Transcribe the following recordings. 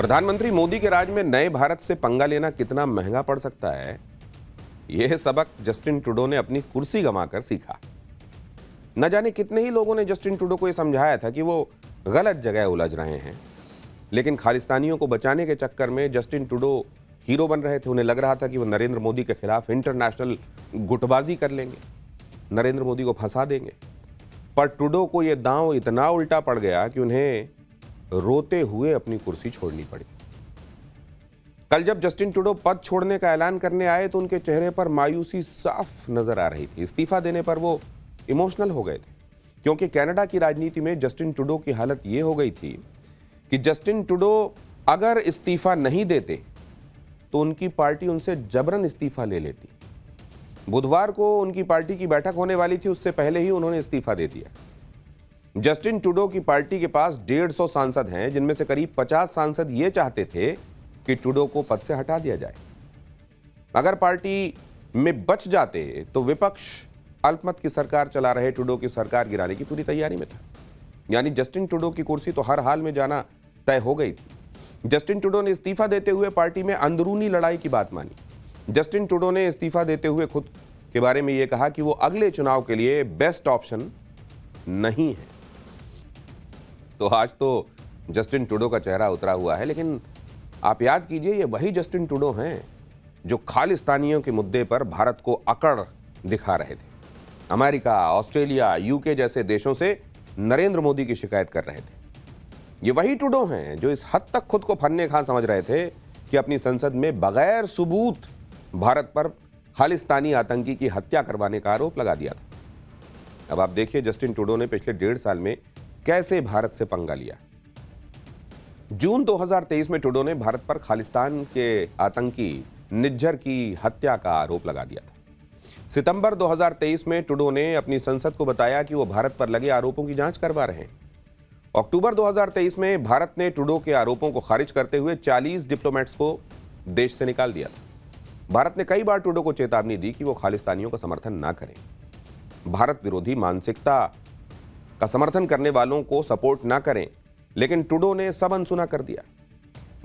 प्रधानमंत्री मोदी के राज में नए भारत से पंगा लेना कितना महंगा पड़ सकता है, यह सबक जस्टिन ट्रूडो ने अपनी कुर्सी गंवाकर सीखा। न जाने कितने ही लोगों ने जस्टिन ट्रूडो को यह समझाया था कि वो गलत जगह उलझ रहे हैं, लेकिन खालिस्तानियों को बचाने के चक्कर में जस्टिन ट्रूडो हीरो बन रहे थे। उन्हें लग रहा था कि वो नरेंद्र मोदी के खिलाफ इंटरनेशनल गुटबाजी कर लेंगे, नरेंद्र मोदी को फंसा देंगे। पर ट्रूडो को यह दांव इतना उल्टा पड़ गया कि उन्हें रोते हुए अपनी कुर्सी छोड़नी पड़ी। कल जब जस्टिन ट्रूडो पद छोड़ने का ऐलान करने आए तो उनके चेहरे पर मायूसी साफ नजर आ रही थी। इस्तीफा देने पर वो इमोशनल हो गए थे, क्योंकि कनाडा की राजनीति में जस्टिन ट्रूडो की हालत ये हो गई थी कि जस्टिन ट्रूडो अगर इस्तीफा नहीं देते तो उनकी पार्टी उनसे जबरन इस्तीफा ले लेती। बुधवार को उनकी पार्टी की बैठक होने वाली थी, उससे पहले ही उन्होंने इस्तीफा दे दिया। जस्टिन ट्रूडो की पार्टी के पास 150 सांसद हैं, जिनमें से करीब 50 सांसद ये चाहते थे कि ट्रूडो को पद से हटा दिया जाए। अगर पार्टी में बच जाते तो विपक्ष अल्पमत की सरकार चला रहे ट्रूडो की सरकार गिराने की पूरी तैयारी में था। यानी जस्टिन ट्रूडो की कुर्सी तो हर हाल में जाना तय हो गई थी। जस्टिन ट्रूडो ने इस्तीफा देते हुए पार्टी में अंदरूनी लड़ाई की बात मानी। जस्टिन ट्रूडो ने इस्तीफा देते हुए खुद के बारे में यह कहा कि वो अगले चुनाव के लिए बेस्ट ऑप्शन नहीं है। तो आज तो जस्टिन ट्रूडो का चेहरा उतरा हुआ है, लेकिन आप याद कीजिए, ये वही जस्टिन ट्रूडो हैं जो खालिस्तानियों के मुद्दे पर भारत को अकड़ दिखा रहे थे। अमेरिका, ऑस्ट्रेलिया, यूके जैसे देशों से नरेंद्र मोदी की शिकायत कर रहे थे। ये वही ट्रूडो हैं जो इस हद तक खुद को फन्ने खां समझ रहे थे कि अपनी संसद में बगैर सबूत भारत पर खालिस्तानी आतंकी की हत्या करवाने का आरोप लगा दिया था। अब आप देखिए जस्टिन ट्रूडो ने पिछले 1.5 साल में कैसे भारत से पंगा लिया। जून 2023 में ट्रूडो ने भारत पर खालिस्तान के आतंकी निज्जर की हत्या का आरोप लगा दिया था। सितंबर 2023 में ट्रूडो ने अपनी संसद को बताया कि वो भारत पर लगे आरोपों की जांच करवा रहे हैं। अक्टूबर 2023 में भारत ने ट्रूडो के आरोपों को खारिज करते हुए 40 डिप्लोमेट्स को देश से निकाल दिया था। भारत ने कई बार ट्रूडो को चेतावनी दी कि वो खालिस्तानियों का समर्थन ना करें, भारत विरोधी मानसिकता का समर्थन करने वालों को सपोर्ट ना करें, लेकिन ट्रूडो ने सब अनसुना कर दिया।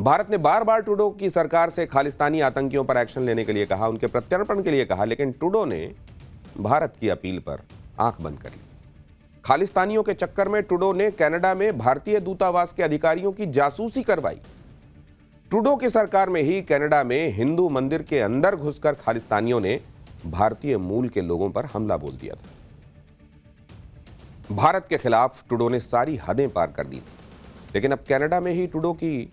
भारत ने बार बार ट्रूडो की सरकार से खालिस्तानी आतंकियों पर एक्शन लेने के लिए कहा, उनके प्रत्यर्पण के लिए कहा, लेकिन ट्रूडो ने भारत की अपील पर आंख बंद कर ली। खालिस्तानियों के चक्कर में ट्रूडो ने कनाडा में भारतीय दूतावास के अधिकारियों की जासूसी करवाई। ट्रूडो की सरकार में ही कनाडा में हिंदू मंदिर के अंदर घुसकर खालिस्तानियों ने भारतीय मूल के लोगों पर हमला बोल दिया था। भारत के खिलाफ ट्रूडो ने सारी हदें पार कर दी थी, लेकिन अब कनाडा में ही ट्रूडो की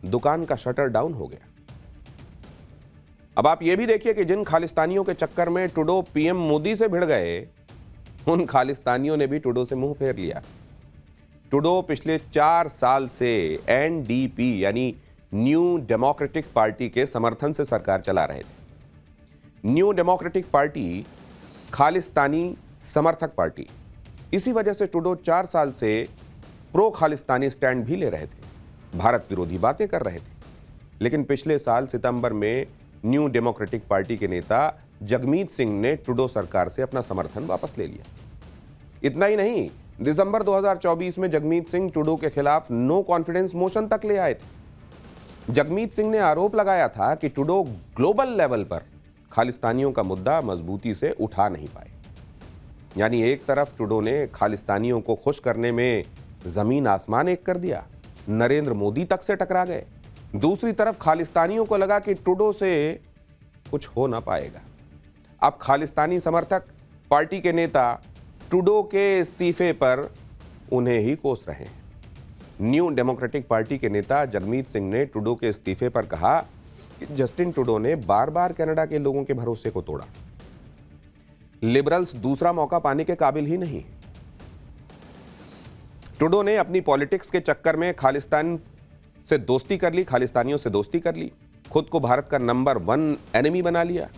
दुकान का शटर डाउन हो गया। अब आप यह भी देखिए कि जिन खालिस्तानियों के चक्कर में ट्रूडो पीएम मोदी से भिड़ गए, उन खालिस्तानियों ने भी ट्रूडो से मुंह फेर लिया। ट्रूडो पिछले 4 साल से एनडीपी यानी न्यू डेमोक्रेटिक पार्टी के समर्थन से सरकार चला रहे थे। न्यू डेमोक्रेटिक पार्टी खालिस्तानी समर्थक पार्टी, इसी वजह से ट्रूडो 4 साल से प्रो खालिस्तानी स्टैंड भी ले रहे थे, भारत विरोधी बातें कर रहे थे। लेकिन पिछले साल सितंबर में न्यू डेमोक्रेटिक पार्टी के नेता जगमीत सिंह ने ट्रूडो सरकार से अपना समर्थन वापस ले लिया। इतना ही नहीं, दिसंबर 2024 में जगमीत सिंह ट्रूडो के खिलाफ नो कॉन्फिडेंस मोशन तक ले आए थे। जगमीत सिंह ने आरोप लगाया था कि ट्रूडो ग्लोबल लेवल पर खालिस्तानियों का मुद्दा मजबूती से उठा नहीं पाए। यानी एक तरफ ट्रूडो ने खालिस्तानियों को खुश करने में जमीन आसमान एक कर दिया, नरेंद्र मोदी तक से टकरा गए। दूसरी तरफ खालिस्तानियों को लगा कि ट्रूडो से कुछ हो ना पाएगा। अब खालिस्तानी समर्थक पार्टी के नेता ट्रूडो के इस्तीफे पर उन्हें ही कोस रहे हैं। न्यू डेमोक्रेटिक पार्टी के नेता जगमीत सिंह ने ट्रूडो के इस्तीफे पर कहा कि जस्टिन ट्रूडो ने बार बार कनाडा के लोगों के भरोसे को तोड़ा। लिबरल्स दूसरा मौका पाने के काबिल ही नहीं। ट्रूडो ने अपनी पॉलिटिक्स के चक्कर में खालिस्तान से दोस्ती कर ली, खालिस्तानियों से दोस्ती कर ली, खुद को भारत का नंबर 1 एनिमी बना लिया।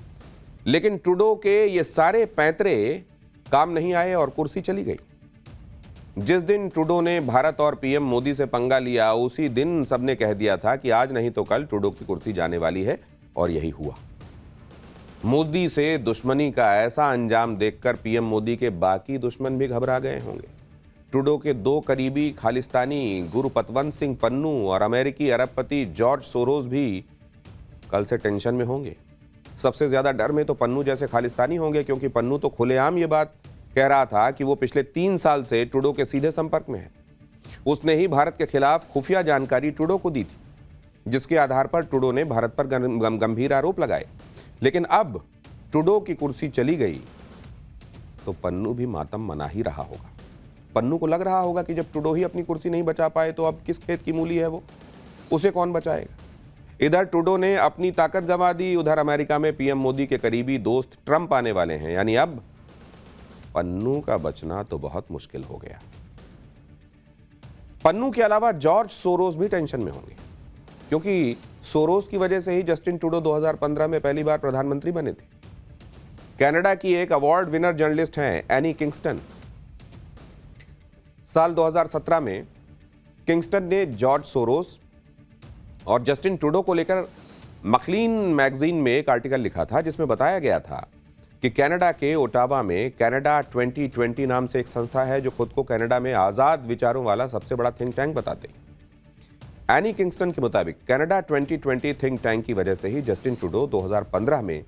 लेकिन ट्रूडो के ये सारे पैंतरे काम नहीं आए और कुर्सी चली गई। जिस दिन ट्रूडो ने भारत और पीएम मोदी से पंगा लिया, उसी दिन सबने कह दिया था कि आज नहीं तो कल ट्रूडो की कुर्सी जाने वाली है, और यही हुआ। मोदी से दुश्मनी का ऐसा अंजाम देखकर पीएम मोदी के बाकी दुश्मन भी घबरा गए होंगे। ट्रूडो के दो करीबी खालिस्तानी गुरपतवंत सिंह पन्नू और अमेरिकी अरबपति जॉर्ज सोरोस भी कल से टेंशन में होंगे। सबसे ज्यादा डर में तो पन्नू जैसे खालिस्तानी होंगे, क्योंकि पन्नू तो खुलेआम ये बात कह रहा था कि वो पिछले 3 साल से ट्रूडो के सीधे संपर्क में है। उसने ही भारत के खिलाफ खुफिया जानकारी ट्रूडो को दी थी, जिसके आधार पर ट्रूडो ने भारत पर गंभीर आरोप लगाए। लेकिन अब ट्रूडो की कुर्सी चली गई तो पन्नू भी मातम मना ही रहा होगा। पन्नू को लग रहा होगा कि जब ट्रूडो ही अपनी कुर्सी नहीं बचा पाए तो अब किस खेत की मूली है वो, उसे कौन बचाएगा। इधर ट्रूडो ने अपनी ताकत गंवा दी, उधर अमेरिका में पीएम मोदी के करीबी दोस्त ट्रंप आने वाले हैं, यानी अब पन्नू का बचना तो बहुत मुश्किल हो गया। पन्नू के अलावा जॉर्ज सोरोस भी टेंशन में होंगे, क्योंकि सोरोस की वजह से ही जस्टिन ट्रूडो 2015 में पहली बार प्रधानमंत्री बने थे। कनाडा की एक अवार्ड विनर जर्नलिस्ट हैं एनी किंगस्टन। साल 2017 में किंगस्टन ने जॉर्ज सोरोस और जस्टिन ट्रूडो को लेकर मकलीन मैगजीन में एक आर्टिकल लिखा था, जिसमें बताया गया था कि कनाडा के ओटावा में कनाडा 2020 नाम से एक संस्था है जो खुद को कनाडा में आजाद विचारों वाला सबसे बड़ा थिंक टैंक बताते हैं। एनी किंगस्टन के मुताबिक कनाडा 2020 थिंक टैंक की वजह से ही जस्टिन ट्रूडो 2015 में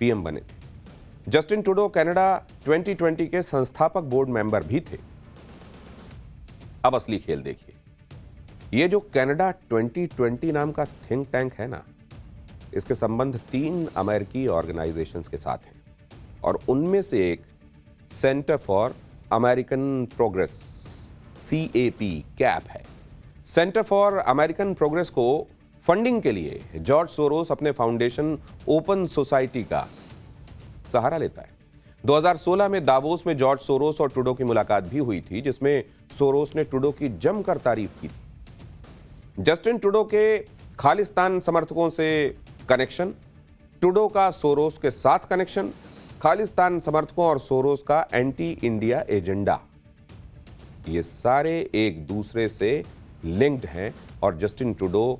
पीएम बने थे। जस्टिन ट्रूडो कनाडा 2020 के संस्थापक बोर्ड मेंबर भी थे। अब असली खेल देखिए। ये जो कनाडा 2020 नाम का थिंक टैंक है ना, इसके संबंध 3 अमेरिकी ऑर्गेनाइजेशंस के साथ हैं, और उनमें से एक centre for American progress CAP cap है। सेंटर फॉर अमेरिकन प्रोग्रेस को फंडिंग के लिए जॉर्ज सोरोस अपने फाउंडेशन ओपन सोसाइटी का सहारा लेता है। 2016 में दावोस में जॉर्ज सोरोस और ट्रूडो की मुलाकात भी हुई थी, जिसमें सोरोस ने ट्रूडो की जमकर तारीफ की थी। जस्टिन ट्रूडो के खालिस्तान समर्थकों से कनेक्शन, ट्रूडो का सोरोस के साथ कनेक्शन, खालिस्तान समर्थकों और सोरोस का एंटी इंडिया एजेंडा, ये सारे एक दूसरे से लिंक्ड हैं और जस्टिन ट्रूडो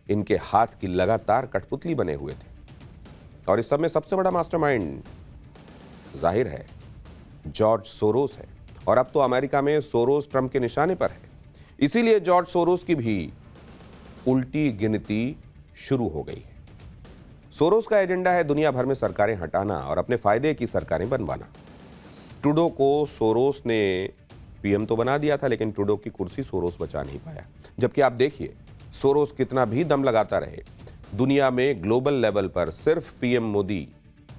इनके हाथ की लगातार कठपुतली बने हुए थे। और इस सब में सबसे बड़ा मास्टरमाइंड जाहिर है जॉर्ज सोरोस है, और अब तो अमेरिका में सोरोस ट्रंप के निशाने पर है। इसीलिए जॉर्ज सोरोस की भी उल्टी गिनती शुरू हो गई है। सोरोस का एजेंडा है दुनिया भर में सरकारें हटाना और अपने फायदे की सरकारें बनवाना। ट्रूडो को सोरोस ने पीएम तो बना दिया था, लेकिन ट्रूडो की कुर्सी सोरोस बचा नहीं पाया। जबकि आप देखिए, सोरोस कितना भी दम लगाता रहे, दुनिया में ग्लोबल लेवल पर सिर्फ पीएम मोदी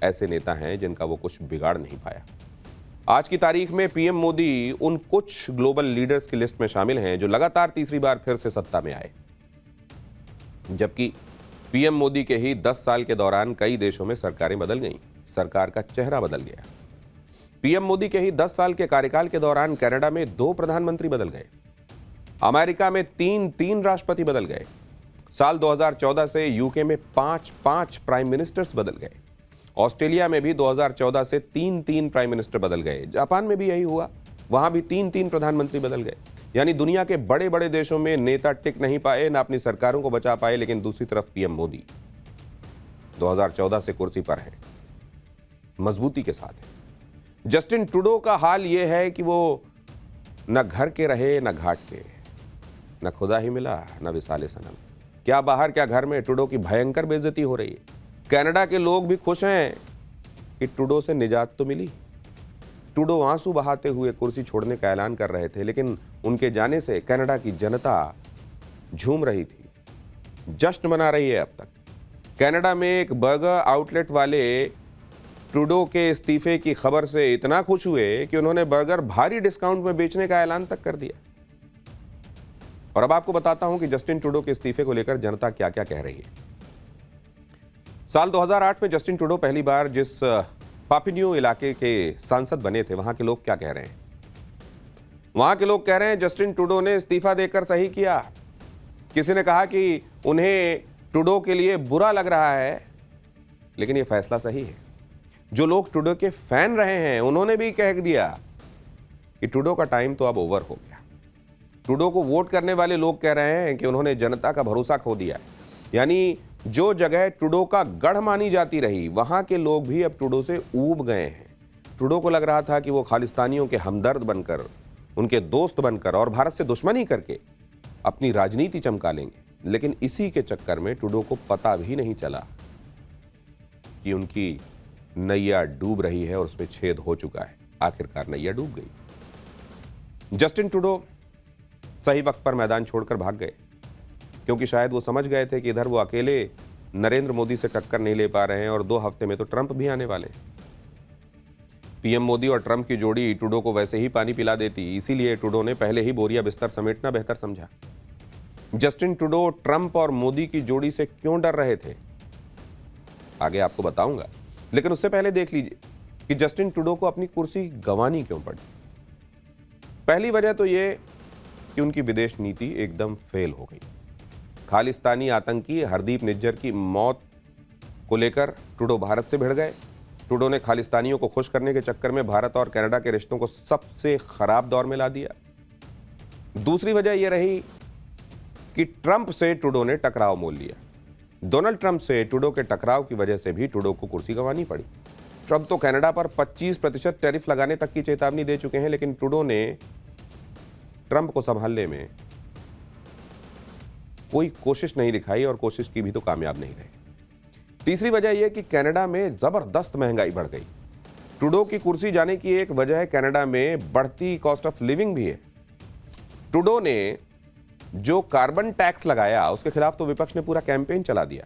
ऐसे नेता हैं जिनका वो कुछ बिगाड़ नहीं पाया। आज की तारीख में पीएम मोदी उन कुछ ग्लोबल लीडर्स की लिस्ट में शामिल हैं जो लगातार तीसरी बार फिर से सत्ता में आए। जबकि पीएम मोदी के ही 10 साल के दौरान कई देशों में सरकारें बदल गईं, सरकार का चेहरा बदल गया। पीएम मोदी के ही 10 साल के कार्यकाल के दौरान कनाडा में 2 प्रधानमंत्री बदल गए, अमेरिका में 3 राष्ट्रपति बदल गए, साल 2014 से यूके में 5 प्राइम मिनिस्टर्स बदल गए, ऑस्ट्रेलिया में भी 2014 से 3 प्राइम मिनिस्टर बदल गए, जापान में भी यही हुआ, वहां भी 3 प्रधानमंत्री बदल गए। यानी दुनिया के बड़े बड़े देशों में नेता टिक नहीं पाए, ना अपनी सरकारों को बचा पाए, लेकिन दूसरी तरफ पीएम मोदी 2014 से कुर्सी पर है, मजबूती के साथ है। जस्टिन ट्रूडो का हाल यह है कि वो न घर के रहे न घाट के, न खुदा ही मिला न विसाले सनम। क्या बाहर क्या घर में ट्रूडो की भयंकर बेइज्जती हो रही है। कनाडा के लोग भी खुश हैं कि ट्रूडो से निजात तो मिली। ट्रूडो आंसू बहाते हुए कुर्सी छोड़ने का ऐलान कर रहे थे, लेकिन उनके जाने से कनाडा की जनता झूम रही थी, जश्न मना रही है। अब तक कनाडा में एक बर्गर आउटलेट वाले ट्रूडो के इस्तीफे की खबर से इतना खुश हुए कि उन्होंने बर्गर भारी डिस्काउंट में बेचने का ऐलान तक कर दिया। और अब आपको बताता हूं कि जस्टिन ट्रूडो के इस्तीफे को लेकर जनता क्या क्या कह रही है। साल 2008 में जस्टिन ट्रूडो पहली बार जिस पापिनियो इलाके के सांसद बने थे, वहां के लोग क्या कह रहे हैं। वहां के लोग कह रहे हैं जस्टिन ट्रूडो ने इस्तीफा देकर सही किया। किसी ने कहा कि उन्हें ट्रूडो के लिए बुरा लग रहा है, लेकिन यह फैसला सही है। जो लोग ट्रूडो के फैन रहे हैं उन्होंने भी कह दिया कि ट्रूडो का टाइम तो अब ओवर हो गया। ट्रूडो को वोट करने वाले लोग कह रहे हैं कि उन्होंने जनता का भरोसा खो दिया। यानी जो जगह ट्रूडो का गढ़ मानी जाती रही, वहां के लोग भी अब ट्रूडो से ऊब गए हैं। ट्रूडो को लग रहा था कि वो खालिस्तानियों के हमदर्द बनकर उनके दोस्त बनकर और भारत से दुश्मनी करके अपनी राजनीति चमका लेंगे। लेकिन इसी के चक्कर में ट्रूडो को पता भी नहीं चला कि उनकी नैया डूब रही है और उसमें छेद हो चुका है। आखिरकार नैया डूब गई। जस्टिन ट्रूडो सही वक्त पर मैदान छोड़कर भाग गए, क्योंकि शायद वो समझ गए थे कि इधर वो अकेले नरेंद्र मोदी से टक्कर नहीं ले पा रहे हैं और 2 हफ्ते में तो ट्रंप भी आने वाले। पीएम मोदी और ट्रंप की जोड़ी ट्रूडो को वैसे ही पानी पिला देती, इसीलिए ट्रूडो ने पहले ही बोरिया बिस्तर समेटना बेहतर समझा। जस्टिन ट्रूडो ट्रंप और मोदी की जोड़ी से क्यों डर रहे थे, आगे आपको बताऊंगा, लेकिन उससे पहले देख लीजिए कि जस्टिन ट्रूडो को अपनी कुर्सी गंवानी क्यों पड़ी। पहली वजह तो यह कि उनकी विदेश नीति एकदम फेल हो गई। खालिस्तानी आतंकी हरदीप निज्जर की मौत को लेकर ट्रूडो भारत से भिड़ गए। ट्रूडो ने खालिस्तानियों को खुश करने के चक्कर में भारत और कनाडा के रिश्तों को सबसे खराब दौर में ला दिया। दूसरी वजह यह रही कि ट्रंप से ट्रूडो ने टकराव मोल लिया। डोनाल्ड ट्रंप से ट्रूडो के टकराव की वजह से भी ट्रूडो को कुर्सी गंवानी पड़ी। ट्रंप तो कनाडा पर 25% टैरिफ लगाने तक की चेतावनी दे चुके हैं, लेकिन ट्रूडो ने ट्रंप को संभालने में कोई कोशिश नहीं दिखाई और कोशिश की भी तो कामयाब नहीं रहे। तीसरी वजह यह कि कनाडा में जबरदस्त महंगाई बढ़ गई। ट्रूडो की कुर्सी जाने की एक वजह कनाडा में बढ़ती कॉस्ट ऑफ लिविंग भी है। ट्रूडो ने जो कार्बन टैक्स लगाया उसके खिलाफ तो विपक्ष ने पूरा कैंपेन चला दिया।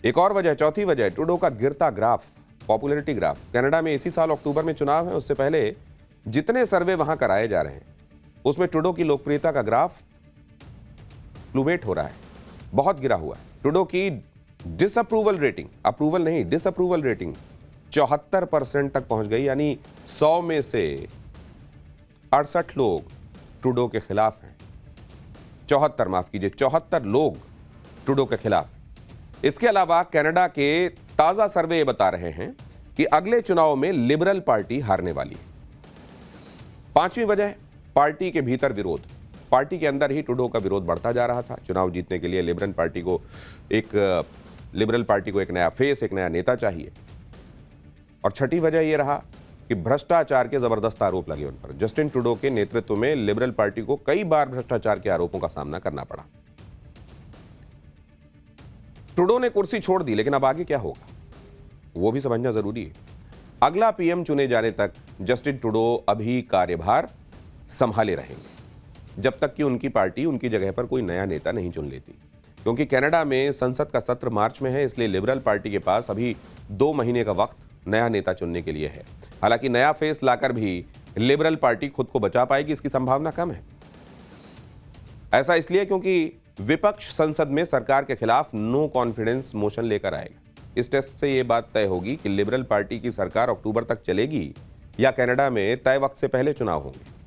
एक और वजह, चौथी वजह, ट्रूडो का गिरता ग्राफ, पॉपुलैरिटी ग्राफ। कनाडा में इसी साल अक्टूबर में चुनाव है, उससे पहले जितने सर्वे वहां कराए जा रहे हैं उसमें ट्रूडो की लोकप्रियता का ग्राफ प्लूमेट हो रहा है, बहुत गिरा हुआ है। ट्रूडो की डिसअप्रूवल रेटिंग, अप्रूवल नहीं डिसअप्रूवल रेटिंग 74% तक पहुंच गई, यानी 100 में से 68 लोग ट्रूडो के खिलाफ हैं। 74 लोग ट्रूडो के खिलाफ। इसके अलावा कनाडा के ताजा सर्वे ये बता रहे हैं कि अगले चुनाव में लिबरल पार्टी हारने वाली है। पांचवी वजह, पार्टी के भीतर विरोध। पार्टी के अंदर ही ट्रूडो का विरोध बढ़ता जा रहा था। चुनाव जीतने के लिए लिबरल पार्टी को एक नया फेस, एक नया नेता चाहिए। और छठी वजह यह रहा कि भ्रष्टाचार के जबरदस्त आरोप लगे उन पर। जस्टिन ट्रूडो के नेतृत्व में लिबरल पार्टी को कई बार भ्रष्टाचार के आरोपों का सामना करना पड़ा। ट्रूडो ने कुर्सी छोड़ दी, लेकिन अब आगे क्या होगा वो भी समझना जरूरी है। अगला पीएम चुने जाने तक जस्टिन ट्रूडो अभी कार्यभार संभाले रहेंगे, जब तक कि उनकी पार्टी उनकी जगह पर कोई नया नेता नहीं चुन लेती। क्योंकि कनाडा में संसद का सत्र मार्च में है, इसलिए लिबरल पार्टी के पास अभी 2 महीने का वक्त नया नेता चुनने के लिए है। हालांकि नया फेस लाकर भी लिबरल पार्टी खुद को बचा पाएगी, इसकी संभावना कम है। ऐसा इसलिए क्योंकि विपक्ष संसद में सरकार के खिलाफ नो कॉन्फिडेंस मोशन लेकर आएगा। इस टेस्ट से यह बात तय होगी कि लिबरल पार्टी की सरकार अक्टूबर तक चलेगी या कनाडा में तय वक्त से पहले चुनाव होंगे।